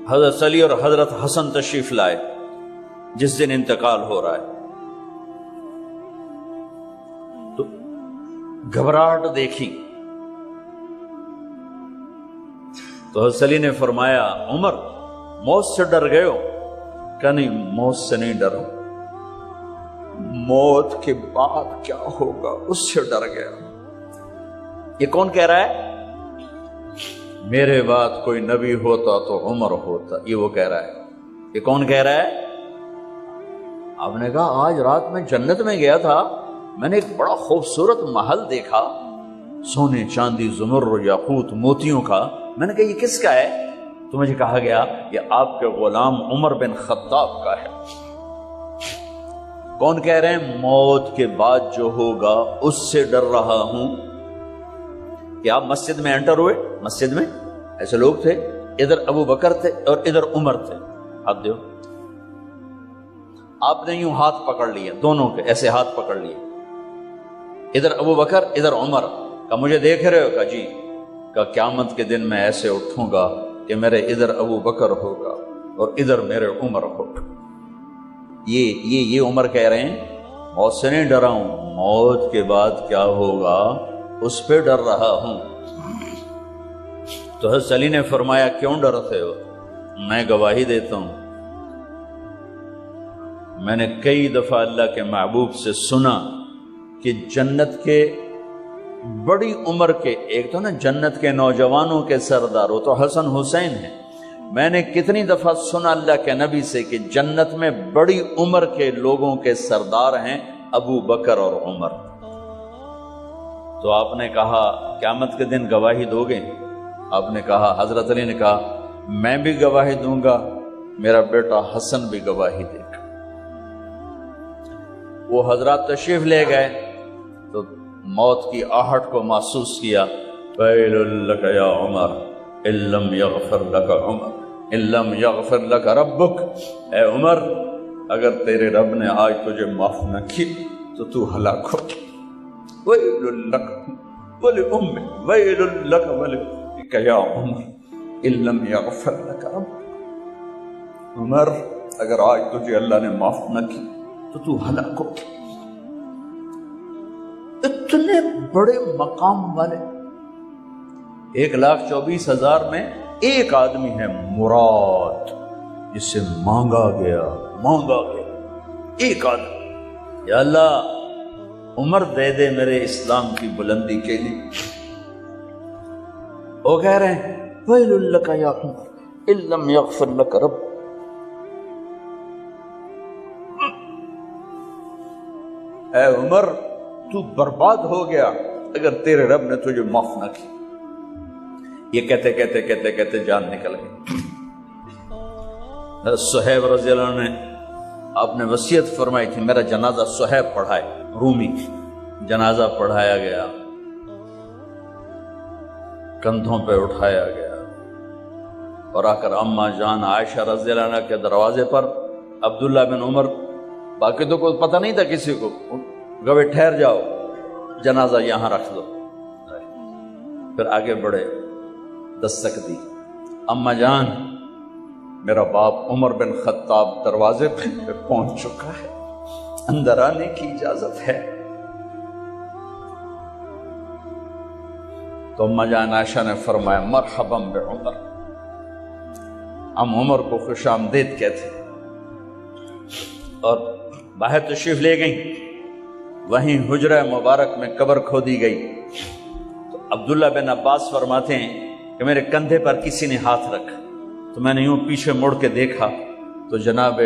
حضرت علی اور حضرت حسن تشریف لائے جس دن انتقال ہو رہا ہے، تو گھبراہٹ دیکھی تو حضرت علی نے فرمایا عمر موت سے ڈر گئے ہو؟ کہ نہیں موت سے نہیں ڈرا، موت کے بعد کیا ہوگا اس سے ڈر گیا۔ یہ کون کہہ رہا ہے؟ میرے بعد کوئی نبی ہوتا تو عمر ہوتا، یہ وہ کہہ رہا ہے۔ یہ کون کہہ رہا ہے؟ آپ نے کہا آج رات میں جنت میں گیا تھا، میں نے ایک بڑا خوبصورت محل دیکھا، سونے چاندی زمرد یاقوت موتیوں کا۔ میں نے کہا یہ کس کا ہے؟ تو مجھے کہا گیا یہ آپ کے غلام عمر بن خطاب کا ہے۔ کون کہہ رہے ہیں؟ موت کے بعد جو ہوگا اس سے ڈر رہا ہوں۔ کہ آپ مسجد میں انٹر ہوئے، مسجد میں ایسے لوگ تھے، ادھر ابو بکر تھے اور ادھر عمر تھے، ہاتھ دیو۔ آپ نے یوں ہاتھ پکڑ لیے، دونوں کے ایسے ہاتھ پکڑ لیے، ادھر ابو بکر ادھر عمر۔ کہ مجھے دیکھ رہے ہو؟ کہ جی۔ کہ قیامت کے دن میں ایسے اٹھوں گا کہ میرے ادھر ابو بکر ہوگا اور ادھر میرے عمر ہوگا۔ یہ عمر کہہ رہے ہیں موت سے نہیں ڈرا ہوں، موت کے بعد کیا ہوگا اس پہ ڈر رہا ہوں۔ تو حضرت علی نے فرمایا کیوں ڈرتے ہو؟ میں گواہی دیتا ہوں، میں نے کئی دفعہ اللہ کے محبوب سے سنا کہ جنت کے بڑی عمر کے، ایک تو نا جنت کے نوجوانوں کے سردار، وہ تو حسن حسین ہیں، میں نے کتنی دفعہ سنا اللہ کے نبی سے کہ جنت میں بڑی عمر کے لوگوں کے سردار ہیں ابو بکر اور عمر۔ تو آپ نے کہا قیامت کے دن گواہی دو گے؟ آپ نے کہا، حضرت علی نے کہا میں بھی گواہی دوں گا، میرا بیٹا حسن بھی گواہی دے گا۔ وہ حضرات تشریف لے گئے تو موت کی آہٹ کو محسوس کیا۔ ویل لک یا عمر ان لم یغفر لک عمر ان لم یغفر لک ربک، اے عمر اگر تیرے رب نے آج تجھے معاف نہ کی تو تو ہلاک ہو۔ ویل لک ولأمک ویل لک ولأمک یا عمر ان لم یغفر لک ربک، عمر اگر آج تجھے اللہ نے معاف نہ کی تو تو ہلاک ہو۔ اتنے بڑے مقام والے، 1,24,000 میں ایک آدمی ہے مراد، جس سے مانگا گیا ایک آدمی، یا اللہ عمر دے دے میرے اسلام کی بلندی کے لیے۔ وہ کہہ رہے ہیں ویل لک یا عمر ان لم یغفر لک رب، اے عمر تو برباد ہو گیا اگر تیرے رب نے تجھے معاف نہ کی۔ یہ کہتے کہتے کہتے کہتے جان نکل گئی۔ صہیب رضی اللہ عنہ نے آپ نے وصیت فرمائی تھی میرا جنازہ صہیب پڑھائے، رومی جنازہ پڑھایا گیا، کندھوں پہ اٹھایا گیا، اور آ کر اماں جان عائشہ رضی اللہ عنہ کے دروازے پر عبداللہ بن عمر، باقی تو کوئی پتہ نہیں تھا کسی کو، گوے ٹھہر جاؤ جنازہ یہاں رکھ دو۔ پھر آگے بڑھے، دستک دی، اماں جان میرا باپ عمر بن خطاب دروازے پہ پہنچ چکا ہے، اندر آنے کی اجازت ہے۔ تو اماں جان عائشہ نے فرمایا مرحبا بعمر، ہم عمر کو خوش آمدید کہتے، اور باہر تشریف لے گئیں۔ وہیں حجرہ مبارک میں قبر کھودی گئی تو عبداللہ بن عباس فرماتے ہیں کہ میرے کندھے پر کسی نے ہاتھ رکھا تو میں نے یوں پیچھے مڑ کے دیکھا تو جناب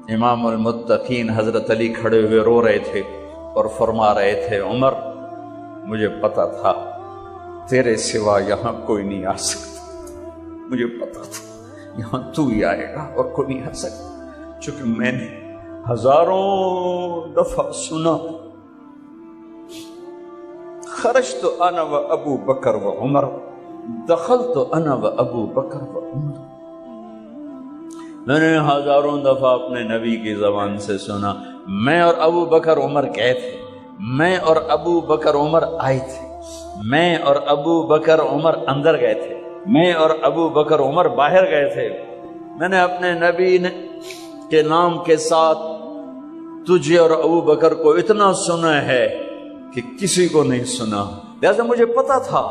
امام المتقین حضرت علی کھڑے ہوئے رو رہے تھے اور فرما رہے تھے عمر مجھے پتا تھا تیرے سوا یہاں کوئی نہیں آ سکتا، مجھے پتا تھا یہاں تو ہی آئے گا اور کوئی نہیں آ سکتا، چونکہ میں نے ہزاروں دفعہ سنا خرجت انا و ابو بکر و عمر دخلت انا و ابو بکر و عمر، میں نے ہزاروں دفعہ اپنے نبی کی زبان سے سنا میں اور ابو بکر عمر گئے تھے، میں اور ابو بکر عمر آئے تھے، میں اور ابو بکر عمر اندر گئے تھے، میں اور ابو بکر عمر باہر گئے تھے، میں نے اپنے نبی کے نام کے ساتھ تجھے اور ابو بکر کو اتنا سنا ہے کہ کسی کو نہیں سنا، لہذا مجھے پتا تھا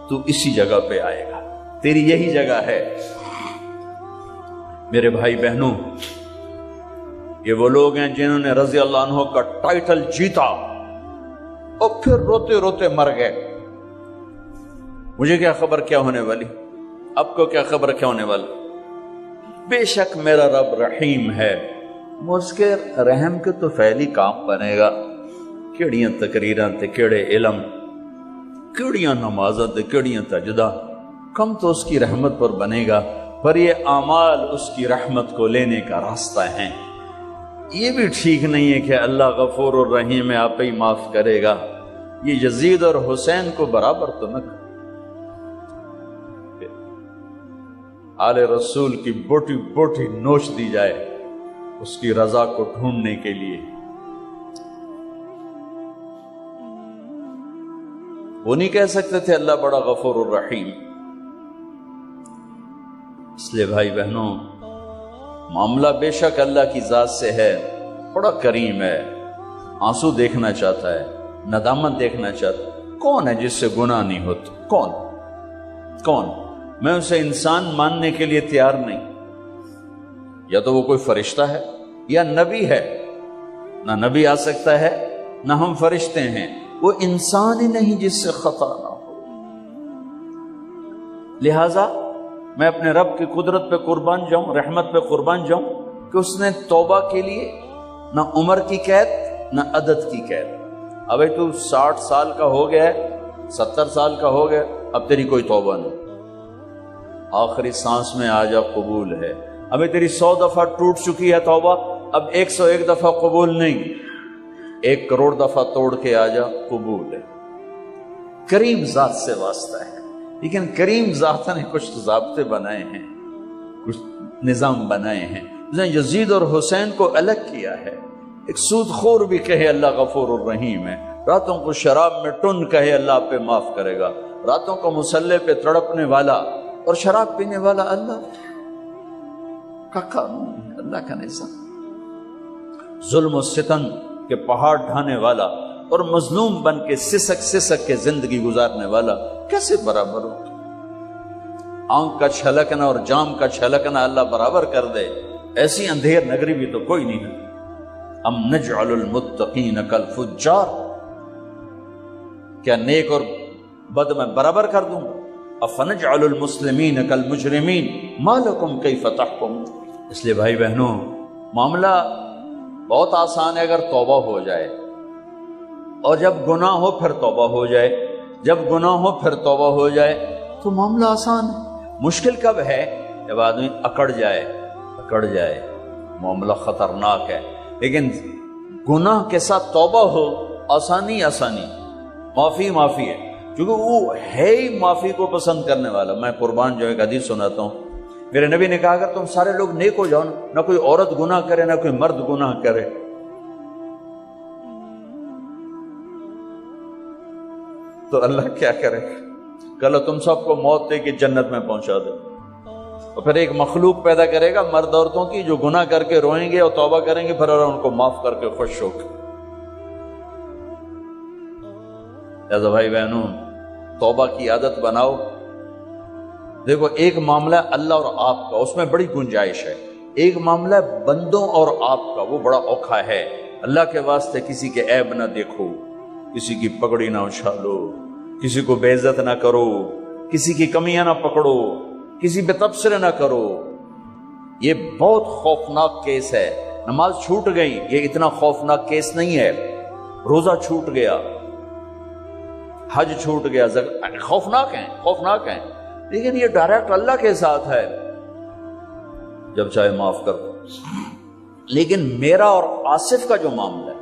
تو اسی جگہ پہ آئے گا، تیری یہی جگہ ہے۔ میرے بھائی بہنوں، یہ وہ لوگ ہیں جنہوں نے رضی اللہ عنہ کا ٹائٹل جیتا اور پھر روتے روتے مر گئے۔ مجھے کیا خبر کیا ہونے والی، اب کو کیا خبر کیا ہونے والا؟ بے شک میرا رب رحیم ہے، اس کے رحم کے تو فعلی کام بنے گا، کیڑیاں تقریراں تے کیڑے علم، کیڑیاں نمازاں تے کیڑیاں تجدہ، کم تو اس کی رحمت پر بنے گا، پر یہ اعمال اس کی رحمت کو لینے کا راستہ ہیں۔ یہ بھی ٹھیک نہیں ہے کہ اللہ غفور الرحیم ہے، آپ ہی معاف کرے گا، یہ یزید اور حسین کو برابر تو نہ کرے۔ آل رسول کی بوٹی بوٹی نوچ دی جائے اس کی رضا کو ڈھونڈنے کے لیے۔ وہ نہیں کہہ سکتے تھے اللہ بڑا غفور الرحیم؟ اس لیے بھائی بہنوں، معاملہ بے شک اللہ کی ذات سے ہے، بڑا کریم ہے، آنسو دیکھنا چاہتا ہے، ندامت دیکھنا چاہتا ہے۔ کون ہے جس سے گناہ نہیں ہوتا؟ کون؟ میں اسے انسان ماننے کے لیے تیار نہیں، یا تو وہ کوئی فرشتہ ہے یا نبی ہے، نہ نبی آ سکتا ہے نہ ہم فرشتے ہیں، وہ انسان ہی نہیں جس سے خطا نہ ہو۔ لہذا میں اپنے رب کی قدرت پہ قربان جاؤں، رحمت پہ قربان جاؤں کہ اس نے توبہ کے لیے نہ عمر کی قید نہ عدد کی قید۔ ابھی تو 60 سال کا ہو گیا ہے، 70 سال کا ہو گیا، اب تیری کوئی توبہ نہیں، آخری سانس میں آ جا قبول ہے۔ ابھی تیری 100 دفعہ ٹوٹ چکی ہے توبہ، اب 101 دفعہ قبول نہیں، 1 کروڑ دفعہ توڑ کے آ جا قبول ہے۔ کریم ذات سے واسطہ ہے، لیکن کریم ذات نے کچھ ضابطے بنائے ہیں، کچھ نظام بنائے ہیں۔ اس نے یزید اور حسین کو الگ کیا ہے۔ ایک سود خور بھی کہے اللہ غفور الرحیم ہے، راتوں کو شراب میں ٹن کہے اللہ پہ معاف کرے گا، راتوں کو مسلح پہ تڑپنے والا اور شراب پینے والا اللہ کا قانون، اللہ کا نظام۔ ظلم و ستم کے پہاڑ ڈھانے والا اور مظلوم بن کے سسک کے زندگی گزارنے والا کیسے برابر ہو؟ آنکھ کا چھلکنا اور جام کا چھلکنا اللہ برابر کر دے، ایسی اندھیر نگری بھی تو کوئی نہیں ہے۔ ام نجعل المتقین کالفجار، کیا نیک اور بد میں برابر کر دوں؟ افنجعل المسلمین کالمجرمین ما لکم کیف تحکمون۔ اس لیے بھائی بہنوں، معاملہ بہت آسان ہے اگر توبہ ہو جائے، اور جب گناہ ہو پھر توبہ ہو جائے، جب گناہ ہو پھر توبہ ہو جائے تو معاملہ آسان ہے۔ مشکل کب ہے؟ جب آدمی اکڑ جائے، معاملہ خطرناک ہے۔ لیکن گناہ کے ساتھ توبہ ہو، آسانی معافی ہے، کیونکہ وہ ہے ہی معافی کو پسند کرنے والا۔ میں قربان جو ایک حدیث سناتا ہوں، میرے نبی نے کہا اگر تم سارے لوگ نیک ہو جاؤ، نہ کوئی عورت گناہ کرے نہ کوئی مرد گناہ کرے، تو اللہ کیا کرے؟ کل تم سب کو موت دے کے جنت میں پہنچا دے، اور پھر ایک مخلوق پیدا کرے گا مرد عورتوں کی جو گناہ کر کے روئیں گے اور توبہ کریں گے، پھر اللہ ان کو معاف کر کے خوش ہو کے۔ لہذا بھائی بہنوں، توبہ کی عادت بناؤ۔ دیکھو، ایک معاملہ اللہ اور آپ کا، اس میں بڑی گنجائش ہے۔ ایک معاملہ بندوں اور آپ کا، وہ بڑا اوکھا ہے۔ اللہ کے واسطے کسی کے عیب نہ دیکھو، کسی کی پگڑی نہ اچھالو، کسی کو بے عزت نہ کرو، کسی کی کمیاں نہ پکڑو، کسی پہ تبصرے نہ کرو۔ یہ بہت خوفناک کیس ہے۔ نماز چھوٹ گئی، یہ اتنا خوفناک کیس نہیں ہے۔ روزہ چھوٹ گیا، حج چھوٹ گیا، خوفناک ہیں، لیکن یہ ڈائریکٹ اللہ کے ساتھ ہے، جب چاہے معاف کر دو۔ لیکن میرا اور آصف کا جو معاملہ ہے،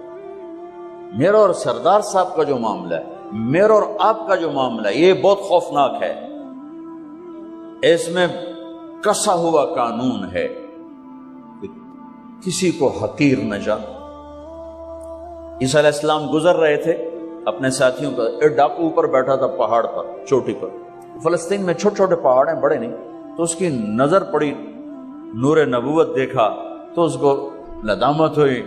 میرا اور سردار صاحب کا جو معاملہ ہے، میرا اور آپ کا جو معاملہ ہے، یہ بہت خوفناک ہے۔ اس میں کسا ہوا قانون ہے کہ کسی کو حقیر نہ جان۔ عیسیٰ علیہ السلام گزر رہے تھے اپنے ساتھیوں کا، ایک ڈاکو اوپر بیٹھا تھا پہاڑ پر، چوٹی پر، فلسطین میں چھوٹے چھوٹے پہاڑ ہیں، بڑے نہیں، تو اس کی نظر پڑی، نور نبوت دیکھا تو اس کو ندامت ہوئی.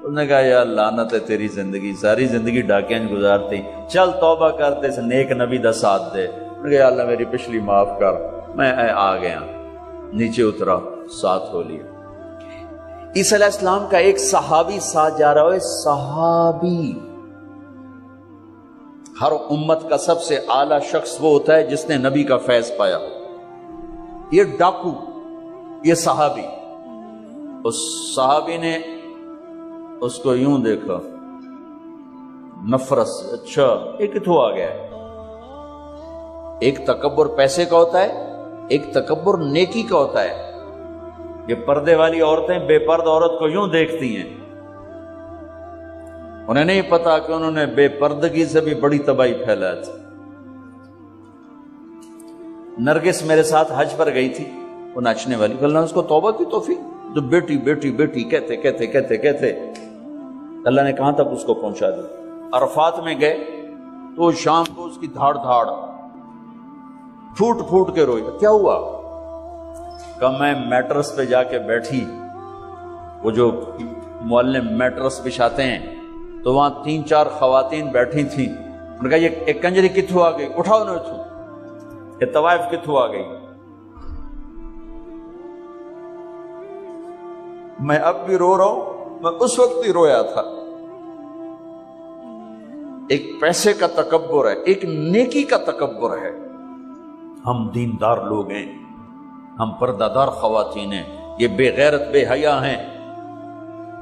اس نے کہا یا لعنت ہے تیری زندگی، ساری زندگی ڈاکیاں گزارتی، چل توبہ کرتے اس نیک نبی دا ساتھ دے. اس نے کہا یا اللہ میری پچھلی معاف کر. میں آ گیا، نیچے اترا، ساتھ ہو لیا. عیسیٰ علیہ السلام کا ایک صحابی ساتھ جا رہا ہے. صحابی، ہر امت کا سب سے اعلیٰ شخص وہ ہوتا ہے جس نے نبی کا فیض پایا. یہ ڈاکو، یہ صحابی. اس صحابی نے اس کو یوں دیکھا، نفرت سے، اچھا یہ کتوں آ گیا ہے. ایک تکبر پیسے کا ہوتا ہے، ایک تکبر نیکی کا ہوتا ہے. یہ پردے والی عورتیں بے پرد عورت کو یوں دیکھتی ہیں، انہیں نہیں پتا کہ انہوں نے بے پردگی سے بھی بڑی تباہی پھیلائی تھی. نرگس میرے ساتھ حج پر گئی تھی، وہ ناچنے والی، اللہ نے اس کو توبہ کی توفیق. جو بیٹی بیٹی بیٹی کہتے کہتے کہتے کہتے اللہ نے کہاں تک اس کو پہنچا دیا. عرفات میں گئے تو شام کو اس کی دھاڑ دھاڑ پھوٹ پھوٹ کے روئی. کیا ہوا؟ کہ میں میٹرس پہ جا کے بیٹھی، وہ جو معلم میٹرس بچھاتے ہیں، تو وہاں 3-4 خواتین بیٹھی تھیں. انہوں نے کہا یہ ایک کنجری کتھوں آ گئی، اٹھاؤ نہ اتھوں، یہ طوائف کتھوں آ گئی. میں اب بھی رو رہا ہوں، میں اس وقت ہی رویا تھا. ایک پیسے کا تکبر ہے، ایک نیکی کا تکبر ہے. ہم دیندار لوگ ہیں، ہم پردہ دار خواتین ہیں، یہ بے غیرت بے حیا ہیں.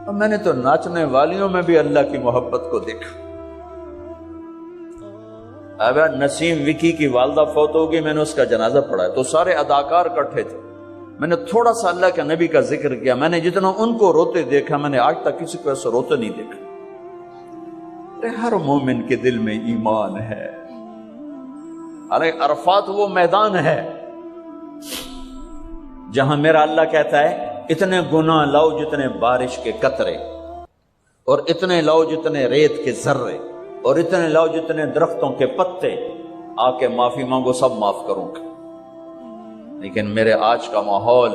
اور میں نے تو ناچنے والیوں میں بھی اللہ کی محبت کو دیکھا. اب نسیم وکی کی والدہ فوت ہوگی، میں نے اس کا جنازہ پڑھا ہے تو سارے اداکار اکٹھے تھے. میں نے تھوڑا سا اللہ کے نبی کا ذکر کیا. میں نے جتنا ان کو روتے دیکھا، میں نے آج تک کسی کو ایسا روتے نہیں دیکھا. ہر مومن کے دل میں ایمان ہے. ارے عرفات وہ میدان ہے جہاں میرا اللہ کہتا ہے اتنے گناہ لاؤ جتنے بارش کے قطرے، اور اتنے لاؤ جتنے ریت کے ذرے، اور اتنے لاؤ جتنے درختوں کے پتے، آ کے معافی مانگو، سب معاف کروں گا. لیکن میرے آج کا ماحول،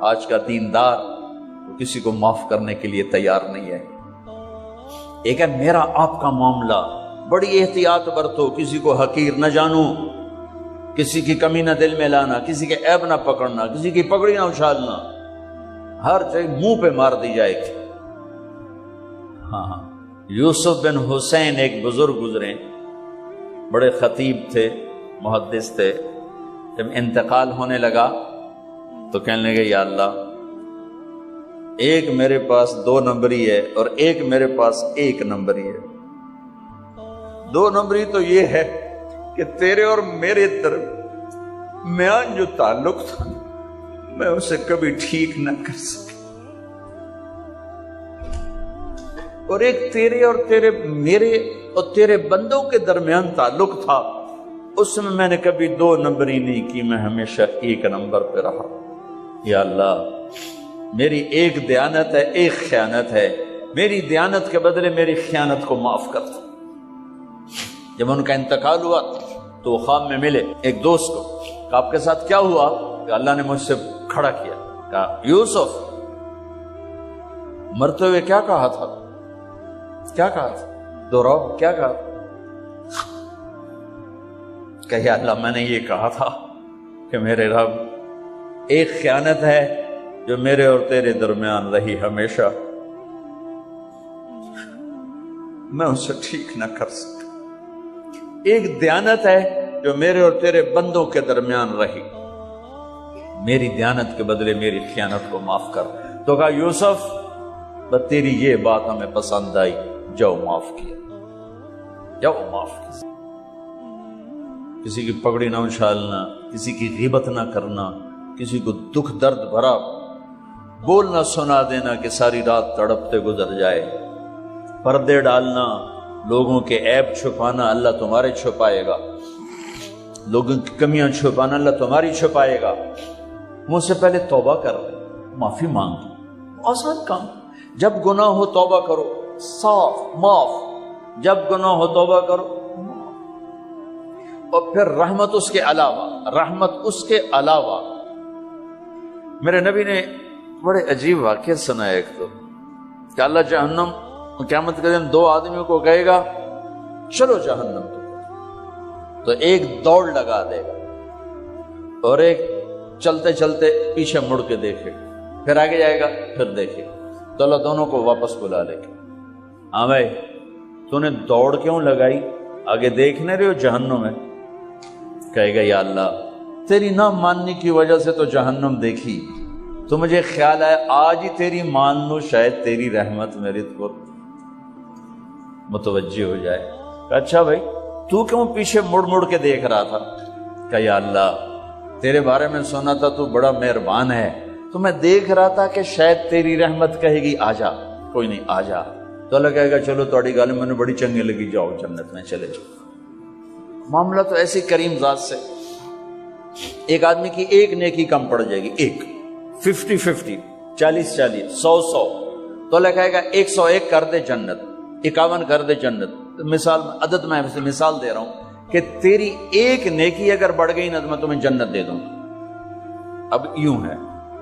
آج کا دیندار، وہ کسی کو معاف کرنے کے لیے تیار نہیں ہے. ایک ہے میرا آپ کا معاملہ، بڑی احتیاط برتو، کسی کو حقیر نہ جانو، کسی کی کمی نہ دل میں لانا، کسی کے عیب نہ پکڑنا، کسی کی پگڑی نہ اچھالنا، ہر چیز منہ پہ مار دی جائے گی. ہاں، یوسف بن حسین ایک بزرگ گزرے، بڑے خطیب تھے، محدث تھے. جب انتقال ہونے لگا تو کہنے لگے یا اللہ، ایک میرے پاس 2 نمبری ہے اور ایک میرے پاس 1 نمبری ہے. 2 نمبری تو یہ ہے کہ تیرے اور میرے درمیان جو تعلق تھا میں اسے کبھی ٹھیک نہ کر سکا، اور ایک تیرے اور میرے اور تیرے بندوں کے درمیان تعلق تھا، اس میں نے کبھی 2 نمبری نہیں کی، میں ہمیشہ 1 نمبر پہ رہا. یا اللہ، میری ایک دیانت ہے، ایک خیانت ہے، میری دیانت کے بدلے میری خیانت کو معاف کر دو. جب ان کا انتقال ہوا تو وہ خواب میں ملے ایک دوست کو، کہ آپ کے ساتھ کیا ہوا؟ کہ اللہ نے مجھ سے کھڑا کیا، کہا یوسف مرتے ہوئے کیا کہا تھا؟ کیا کہا تھا؟ دوہراؤ، کیا کہا تھا؟ کہ یا اللہ، میں نے یہ کہا تھا کہ میرے رب، ایک خیانت ہے جو میرے اور تیرے درمیان رہی ہمیشہ، میں اسے ٹھیک نہ کر سکتا. ایک دیانت ہے جو میرے اور تیرے بندوں کے درمیان رہی، میری دیانت کے بدلے میری خیانت کو معاف کر. تو کہا یوسف، بس تیری یہ بات ہمیں پسند آئی، جاؤ معاف کیا، جاؤ معاف کیا. کسی کی پگڑی نہ اچھالنا، کسی کی غیبت نہ کرنا، کسی کو دکھ درد بھرا بول نہ سنا دینا کہ ساری رات تڑپتے گزر جائے. پردے ڈالنا، لوگوں کے عیب چھپانا، اللہ تمہارے چھپائے گا. لوگوں کی کمیاں چھپانا، اللہ تمہاری چھپائے گا. مجھ سے پہلے توبہ کر لے، معافی مانگ، آسان کام. جب گناہ ہو توبہ کرو، صاف معاف. جب گناہ ہو توبہ کرو. اور پھر رحمت اس کے علاوہ میرے نبی نے بڑے عجیب واقعہ سنا ہے. ایک تو کہ اللہ جہنم قیامت کے دن 2 آدمیوں کو کہے گا چلو جہنم تو ایک دوڑ لگا دے گا اور ایک چلتے چلتے پیچھے مڑ کے دیکھے گا، پھر آگے جائے گا پھر دیکھے گا. تو اللہ دونوں کو واپس بلا لے گا. ہاں بھائی تو نے دوڑ کیوں لگائی؟ آگے دیکھنے رہے ہو جہنم ہے. کہے گا یا اللہ تیری نہ ماننے کی وجہ سے تو جہنم دیکھی، تو مجھے خیال آیا آج ہی تیری مان لوں، شاید تیری رحمت میری طرف متوجہ ہو جائے. اچھا بھائی تو کیوں پیچھے مڑ مڑ کے دیکھ رہا تھا؟ کہ یا اللہ تیرے بارے میں سنا تھا تو بڑا مہربان ہے، تو میں دیکھ رہا تھا کہ شاید تیری رحمت کہے گی آ جا. کوئی نہیں آ جا. تو اللہ کہے گا چلو تھوڑی گل میں نے بڑی چنگی لگی، جاؤ جنت میں چلے جاؤ. معاملہ تو ایسی کریم ذات سے. ایک آدمی کی ایک نیکی کم پڑ جائے گی، ایک 50-50 40-40 100-100، تو اللہ کہے گا 101 کر دے جنت، 51 کر دے جنت. مثال عدد میں مثال دے رہا ہوں کہ تیری ایک نیکی اگر بڑھ گئی نا تو میں تمہیں جنت دے دوں. اب یوں ہے،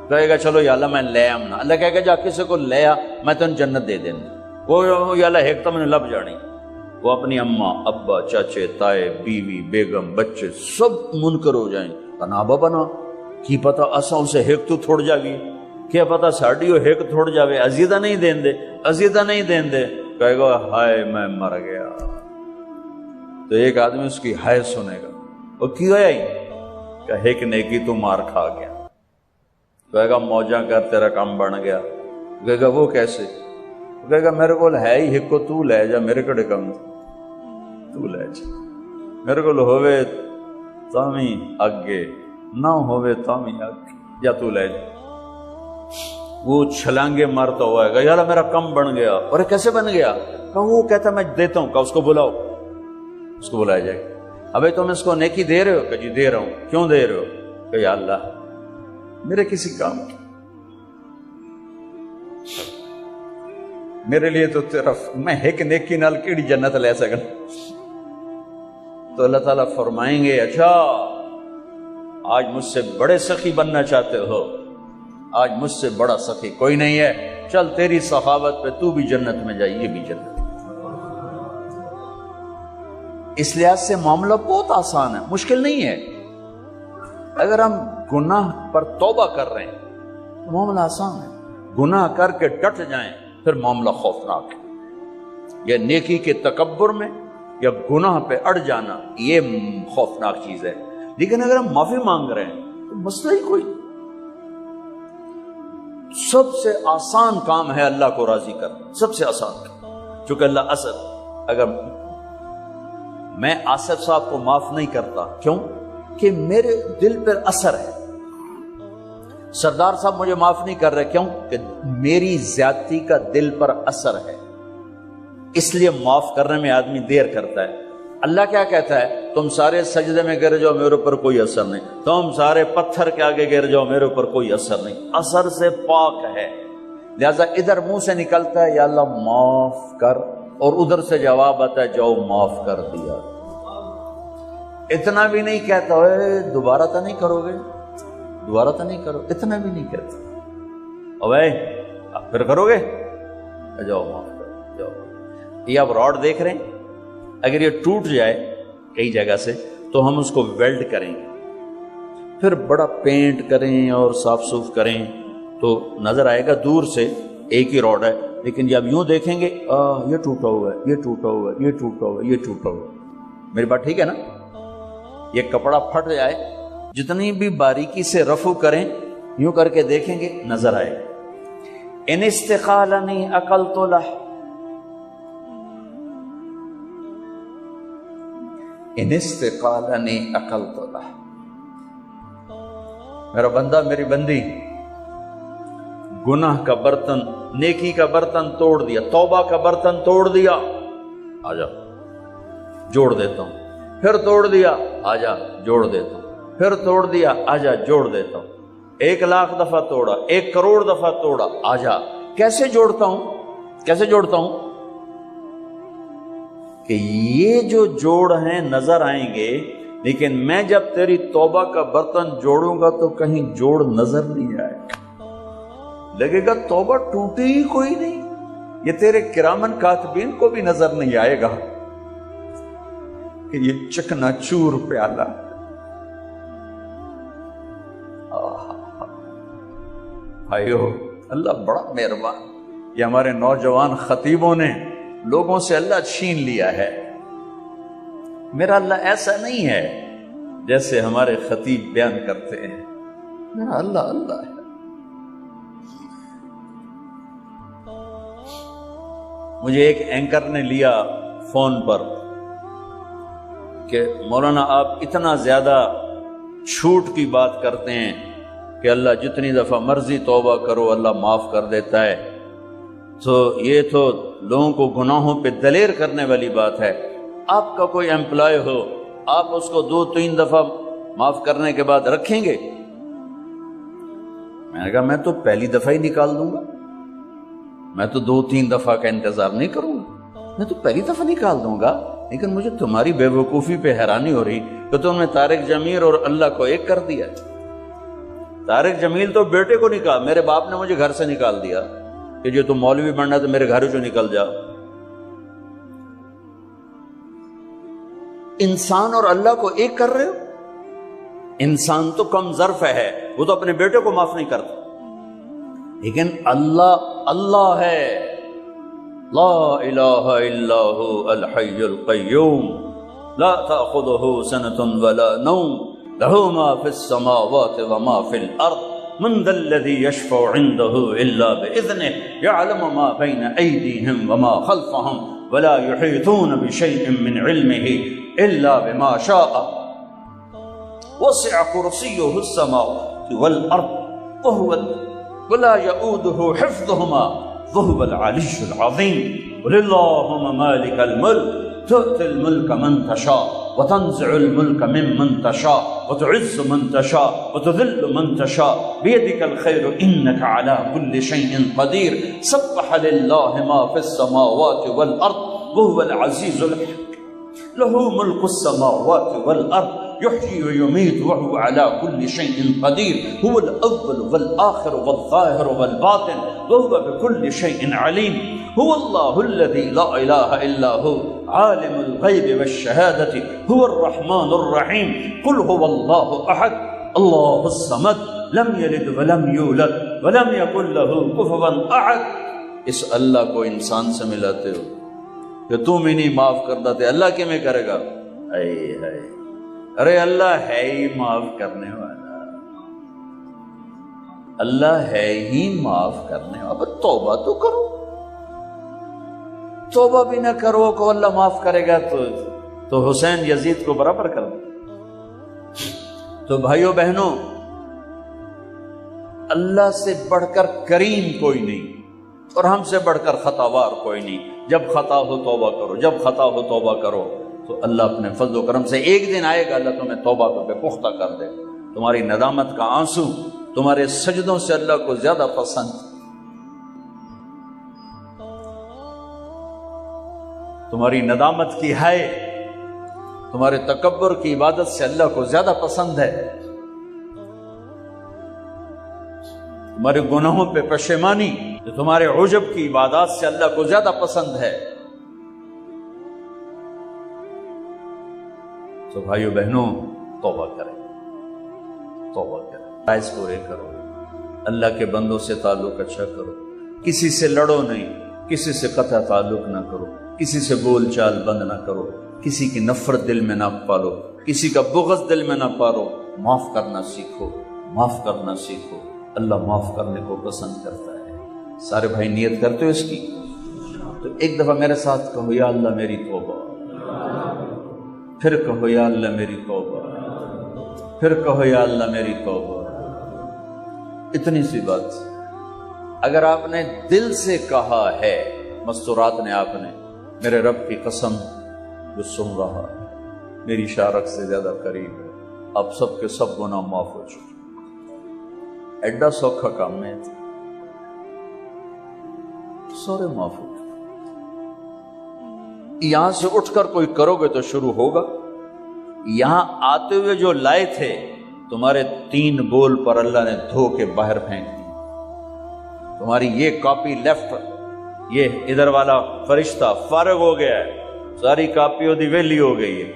کہے گا چلو یا اللہ میں لے آمنا. اللہ کہے گا جا کسی کو لے آ میں تمہیں جنت دے دینا. وہ یا اللہ ایک تو میں نے لب جانی، وہ اپنی اماں ابا چاچے تائے بیوی بیگم بچے سب منکر ہو جائیں. تنا بنا کی پتا اساں اسے ہیک تو تھوڑ جاوی، کیا پتا ساڑی وہ ہیک تھوڑ جاوے، عزیدہ نہیں دین دے. کہے گا ہائے میں مر گیا. تو ایک آدمی اس کی ہائے سنے گا، وہ کی ہویا ہی کہ ہیک نیکی تو مار کھا گیا. کہے گا موجاں کر تیرا کام بن گیا. کہے گا وہ کیسے؟ کہے گا میرے کو ہے ہی ہیک کو تو لے جا، میرے کڑے کم تو لے جا، میرے کو ہوئے تامی اگے نہ ہوئے تامی اگے، یا تو لے جا. وہ چھلانگے مارتا ہوا ہے یار میرا کم بن گیا. اور کیسے بن گیا؟ کہ وہ کہتا میں دیتا ہوں. کہ اس کو بلاؤ، اس کو بلایا جائے. ابھی تم اس کو نیکی دے رہے ہو؟ کہ جی دے رہا ہوں. کیوں دے رہے ہو؟ کہ یا اللہ میرے کسی کام کی، میرے لیے تو تیرا میں ایک نیکی نال کیڑی جنت لے سکن. تو اللہ تعالیٰ فرمائیں گے اچھا آج مجھ سے بڑے سخی بننا چاہتے ہو؟ آج مجھ سے بڑا سخی کوئی نہیں ہے، چل تیری سخاوت پہ تو بھی جنت میں جائے، یہ بھی جنت. اس لحاظ سے معاملہ بہت آسان ہے، مشکل نہیں ہے. اگر ہم گناہ پر توبہ کر رہے ہیں تو معاملہ آسان ہے. گناہ کر کے ڈٹ جائیں پھر معاملہ خوفناک ہے. یا نیکی کے تکبر میں یا گناہ پہ اڑ جانا یہ خوفناک چیز ہے. لیکن اگر ہم معافی مانگ رہے ہیں تو مسئلہ ہی کوئی. سب سے آسان کام ہے اللہ کو راضی کرنا، سب سے آسان کام. چونکہ اللہ اگر میں آصف صاحب کو معاف نہیں کرتا، کیوں کہ میرے دل پر اثر ہے. سردار صاحب مجھے معاف نہیں کر رہے، کیوں کہ میری زیادتی کا دل پر اثر ہے. اس لیے معاف کرنے میں آدمی دیر کرتا ہے. اللہ کیا کہتا ہے؟ تم سارے سجدے میں گر جاؤ میرے اوپر کوئی اثر نہیں، تم سارے پتھر کے آگے گر جاؤ میرے اوپر کوئی اثر نہیں. اثر سے پاک ہے. لہذا ادھر منہ سے نکلتا ہے یا اللہ معاف کر، اور ادھر سے جواب آتا ہے جاؤ معاف کر دیا. اتنا بھی نہیں کہتا ہے دوبارہ تو نہیں کرو گے، دوبارہ تو نہیں کرو، اتنا بھی نہیں کہتا. اوے آپ پھر کرو گے، جاؤ معاف کرو جاؤ. یہ آپ راڈ دیکھ رہے ہیں، اگر یہ ٹوٹ جائے کئی جگہ سے تو ہم اس کو ویلڈ کریں گے، پھر بڑا پینٹ کریں اور صاف صوف کریں تو نظر آئے گا دور سے ایک ہی راڈ ہے. لیکن جب یوں دیکھیں گے یہ ٹوٹا ہوا ہے، یہ ٹوٹا ہوا ہے، یہ ٹوٹا ہوا ہے، یہ ٹوٹا ہوا ہے. میری بات ٹھیک ہے نا؟ یہ کپڑا پھٹ جائے جتنی بھی باریکی سے رفو کریں یوں کر کے دیکھیں گے نظر آئے گا. ان استقالنی عقلت لہ، ان استقالنی عقلت لہ. میرا بندہ میری بندی گناہ کا برتن نیکی کا برتن توڑ دیا، توبہ کا برتن توڑ دیا، آ جا جوڑ دیتا ہوں. پھر توڑ دیا، آ جا جوڑ دیتا ہوں. پھر توڑ دیا، آ جا جوڑ دیتا ہوں. 1,00,000 دفعہ توڑا، 1 کروڑ دفعہ توڑا، آ جا. کیسے جوڑتا ہوں؟ کیسے جوڑتا ہوں؟ کہ یہ جو جوڑ ہیں نظر آئیں گے، لیکن میں جب تیری توبہ کا برتن جوڑوں گا تو کہیں جوڑ نظر نہیں آئے گا، لگے گا توبہ ٹوٹی ہی کوئی نہیں، یہ تیرے کرامن کاتبین کو بھی نظر نہیں آئے گا کہ یہ چکنا چور پیالہ۔ بھائیو، اللہ بڑا مہربان، یہ ہمارے نوجوان خطیبوں نے لوگوں سے اللہ چھین لیا ہے۔ میرا اللہ ایسا نہیں ہے جیسے ہمارے خطیب بیان کرتے ہیں، میرا اللہ اللہ ہے۔ مجھے ایک اینکر نے لیا فون پر کہ مولانا آپ اتنا زیادہ چھوٹ کی بات کرتے ہیں کہ اللہ جتنی دفعہ مرضی توبہ کرو اللہ معاف کر دیتا ہے، تو یہ تو لوگوں کو گناہوں پہ دلیر کرنے والی بات ہے۔ آپ کا کوئی امپلائی ہو، آپ اس کو 2-3 دفعہ معاف کرنے کے بعد رکھیں گے؟ میں نے کہا میں تو پہلی دفعہ ہی نکال دوں گا، میں تو 2-3 دفعہ کا انتظار نہیں کروں گا، میں تو پہلی دفعہ نکال دوں گا۔ لیکن مجھے تمہاری بے وقوفی پہ حیرانی ہو رہی کہ تم نے طارق جمیل اور اللہ کو ایک کر دیا۔ طارق جمیل تو بیٹے کو نکال، میرے باپ نے مجھے گھر سے نکال دیا کہ جو تم مولوی بننا تو میرے گھر جو نکل جا۔ انسان اور اللہ کو ایک کر رہے ہو؟ انسان تو کم ظرف ہے، وہ تو اپنے بیٹے کو معاف نہیں کرتا، لیکن اللہ اللہ ہے، لا الہ الا هو الحی القیوم لا تأخذه سنة ولا نوم له ما في السماوات وما في الأرض من ذا الذي يشفع عنده إلا بإذنه يعلم ما بين أيديهم وما خلفهم ولا يحيطون بشيء من علمه إلا بما شاء وسع كرسيه السماوات والأرض ولا يؤوده حفظهما وهو العلي العظيم قل اللهم مالك الملك تؤتي الملك من تشاء وتنزع الملك ممن تشاء وتعز من تشاء وتذل من تشاء بيدك الخير إنك على كل شيء قدير سبح لله ما في السماوات والأرض وهو العزيز الحكيم له ملك السماوات والأرض يحيي ويميت وهو على كل شيء قدير هو الأول والآخر والظاهر والباطن وهو بكل شيء عليم هو الله الذي لا إله إلا هو عالم الغيب والشهادة هو الرحمن الرحيم قل هو الله أحد الله الصمد لم يلد ولم يولد ولم يكن له كفوا أحد۔ اس اللہ کو انسان سے ملاتے ہو کہ تم ہی نہیں معاف کرتا تھے، اللہ کیا میں کرے گا؟ ارے اللہ ہے ہی معاف کرنے والا، اللہ ہے ہی معاف کرنے والا، اب توبہ تو کرو، توبہ بھی نہ کرو کو اللہ معاف کرے گا تو حسین یزید کو برابر کر دے۔ تو بھائیو بہنوں، اللہ سے بڑھ کر کریم کوئی نہیں اور ہم سے بڑھ کر خطاوار کوئی نہیں۔ جب خطا ہو توبہ کرو، جب خطا ہو توبہ کرو، تو اللہ اپنے فضل و کرم سے ایک دن آئے گا، اللہ تمہیں توبہ پہ پختہ کر دے۔ تمہاری ندامت کا آنسو تمہارے سجدوں سے اللہ کو زیادہ پسند، تمہاری ندامت کی ہائے تمہارے تکبر کی عبادت سے اللہ کو زیادہ پسند ہے، تمہارے گناہوں پہ پشیمانی جو تمہارے عجب کی عبادات سے اللہ کو زیادہ پسند ہے۔ تو بھائیو بہنوں، توبہ کریں، توبہ کریں، فرائض پورے کرو، اللہ کے بندوں سے تعلق اچھا کرو، کسی سے لڑو نہیں، کسی سے قطع تعلق نہ کرو، کسی سے بول چال بند نہ کرو، کسی کی نفرت دل میں نہ پالو، کسی کا بغض دل میں نہ پالو، معاف کرنا سیکھو، معاف کرنا سیکھو، اللہ معاف کرنے کو پسند کرتا ہے۔ سارے بھائی نیت کرتے ہو اس کی؟ تو ایک دفعہ میرے ساتھ کہو یا اللہ میری توبہ، پھر کہو یا اللہ میری توبہ، پھر کہو یا اللہ میری توبہ۔ اتنی سی بات، اگر آپ نے دل سے کہا ہے، مستورات نے آپ نے، میرے رب کی قسم جو سن رہا میری شارک سے زیادہ قریب ہے، آپ سب کے سب گناہ معاف ہو چکے، ایڈا سوکھا کام نہیں تھا، سارے معاف ہو چکے۔ یہاں سے اٹھ کر کوئی کرو گے تو شروع ہوگا، یہاں آتے ہوئے جو لائے تھے تمہارے 3 بول پر اللہ نے دھو کے باہر پھینک دی. تمہاری یہ کاپی لیفٹ، یہ ادھر والا فرشتہ فارغ ہو گیا ہے، ساری کاپیوں دی ویلی ہو گئی ہے.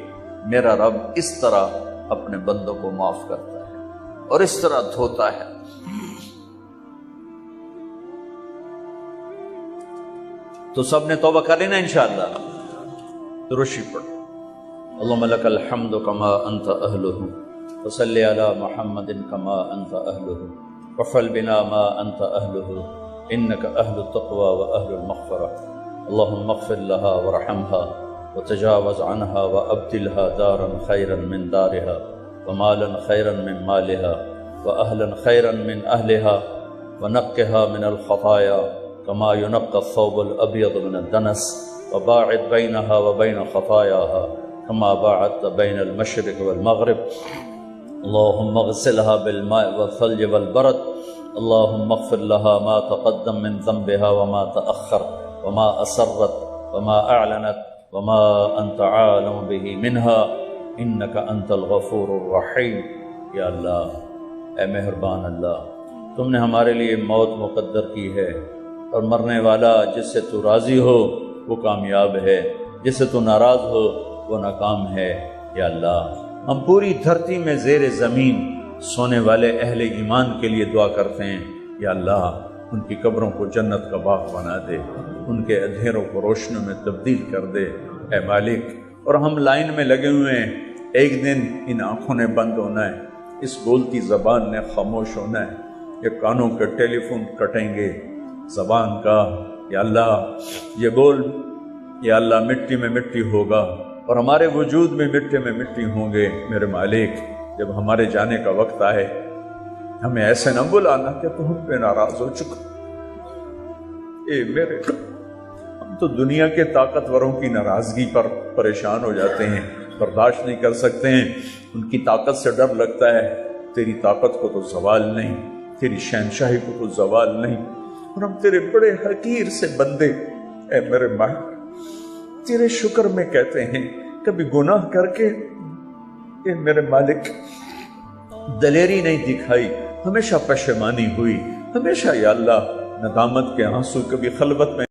میرا رب اس طرح اپنے بندوں کو معاف کرتا ہے اور اس طرح دھوتا ہے. تو سب نے توبہ کر لینا انشاءاللہ. درشی پڑھ. اللہم لک الحمد کما انت اہلہ وصلی علی محمد کما انت اہلہ وفعل بنا ما انت اہلہ انک اہل التقوی و اہل المغفرہ. اللہم اغفر لها ورحمها وتجاوز عنها وابدلها دارا خیرا من دارها ومالا خیرا من مالها واہلا خیرا من اہلها ونقها من الخطایا كما ينقى الثوب الأبيض من الدنس وباعد بينها وبين خطاياها كما باعدت بين المشرق والمغرب. اللهم اغسلها بالماء والثلج والبرد. اللهم اغفر لها ما تقدم من ذنبها وما تأخر وما أسرت وما أعلنت وما أنت عالم به منها إنك أنت الغفور الرحيم. یا اللہ، اے مہربان اللہ، تم نے ہمارے لیے موت مقدر کی ہے، اور مرنے والا جس سے تو راضی ہو وہ کامیاب ہے، جس سے تو ناراض ہو وہ ناکام ہے. یا اللہ، ہم پوری دھرتی میں زیر زمین سونے والے اہل ایمان کے لیے دعا کرتے ہیں. یا اللہ، ان کی قبروں کو جنت کا باغ بنا دے، ان کے اندھیروں کو روشنیوں میں تبدیل کر دے اے مالک. اور ہم لائن میں لگے ہوئے ہیں، ایک دن ان آنکھوں نے بند ہونا ہے، اس بولتی زبان نے خاموش ہونا ہے، یہ کانوں کے ٹیلی فون کٹیں گے زبان کا. یا اللہ، یہ بول یا اللہ مٹی میں مٹی ہوگا اور ہمارے وجود میں مٹی مٹی ہوں گے. میرے مالک، جب ہمارے جانے کا وقت آئے ہمیں ایسے نہ بلانا کہ تو ہم پہ ناراض ہو چکا. اے میرے، ہم تو دنیا کے طاقتوروں کی ناراضگی پر پریشان ہو جاتے ہیں، برداشت نہیں کر سکتے ہیں، ان کی طاقت سے ڈر لگتا ہے. تیری طاقت کو تو زوال نہیں، تیری شہنشاہی کو تو زوال نہیں، اور ہم تیرے بڑے حقیر سے بندے. اے میرے مالک، تیرے شکر میں کہتے ہیں کبھی گناہ کر کے اے میرے مالک دلیری نہیں دکھائی، ہمیشہ پشیمانی ہوئی، ہمیشہ یا اللہ ندامت کے آنسو کبھی خلوت میں